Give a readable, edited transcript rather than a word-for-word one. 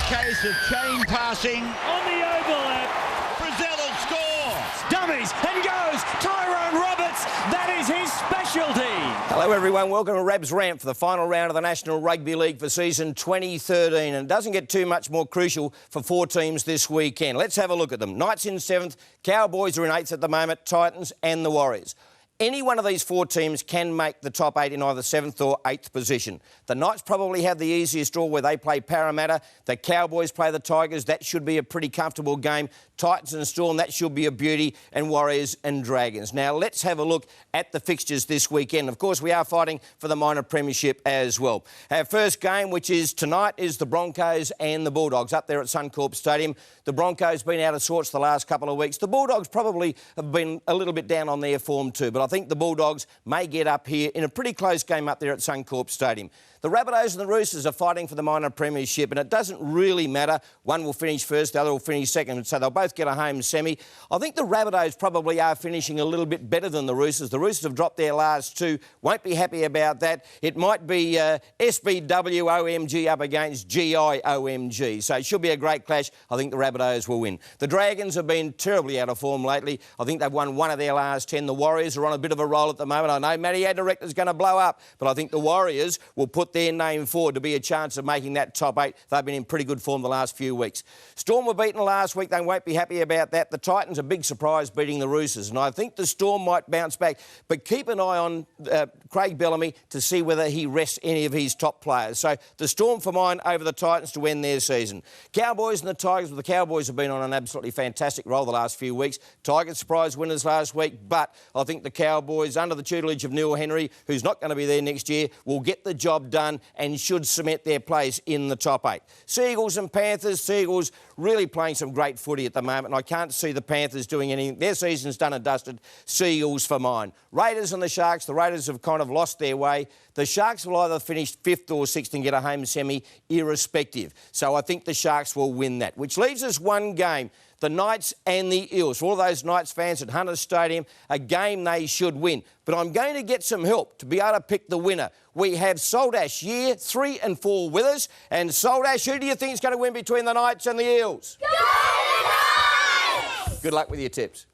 case of chain passing. On the overlap. Brazil will score. Dummies and goes. Tyrone Roberts. That is his specialty. Hello everyone, welcome to Rabbs'S Ramp for the final round of the National Rugby League for season 2013, and it doesn't get too much more crucial for four teams this weekend. Let's have a look at them. Knights in 7th, Cowboys are in 8th at the moment, Titans and the Warriors. Any one of these four teams can make the top 8 in either 7th or 8th position. The Knights probably have the easiest draw where they play Parramatta. The Cowboys play the Tigers. That should be a pretty comfortable game. Titans and Storm, that should be a beauty. And Warriors and Dragons. Now, let's have a look at the fixtures this weekend. Of course, we are fighting for the minor premiership as well. Our first game, which is tonight, is the Broncos and the Bulldogs up there at Suncorp Stadium. The Broncos been out of sorts the last couple of weeks. The Bulldogs probably have been a little bit down on their form too, but I think the Bulldogs may get up here in a pretty close game up there at Suncorp Stadium. The Rabbitohs and the Roosters are fighting for the minor premiership, and it doesn't really matter. One will finish first, the other will finish second, so they'll both get a home semi. I think the Rabbitohs probably are finishing a little bit better than the Roosters. The Roosters have dropped their last two. Won't be happy about that. It might be SBWOMG up against GIOMG, so it should be a great clash. I think the Rabbitohs will win. The Dragons have been terribly out of form lately. I think they've won one of their last 10. The Warriors are on a bit of a roll at the moment. I know Matty Director's going to blow up, but I think the Warriors will put their name forward to be a chance of making that top 8. They've been in pretty good form the last few weeks. Storm were beaten last week. They won't be happy about that. The Titans, a big surprise, beating the Roosters, and I think the Storm might bounce back. But keep an eye on Craig Bellamy to see whether he rests any of his top players. So the Storm for mine over the Titans to win their season. Cowboys and the Tigers. Well, the Cowboys have been on an absolutely fantastic roll the last few weeks. Tigers surprise winners last week, but I think the Cowboys, under the tutelage of Neil Henry, who's not going to be there next year, will get the job done and should cement their place in the top 8. Seagulls and Panthers. Seagulls really playing some great footy at the moment, and I can't see the Panthers doing anything. Their season's done and dusted. Seagulls for mine. Raiders and the Sharks. The Raiders have kind of lost their way. The Sharks will either finish 5th or 6th and get a home semi irrespective. So I think the Sharks will win that, which leaves us one game. The Knights and the Eels. For all those Knights fans at Hunters Stadium, a game they should win. But I'm going to get some help to be able to pick the winner. We have Soldash year 3 and 4 with us. And Soldash, who do you think is going to win between the Knights and the Eels? Go Knights! Good luck with your tips.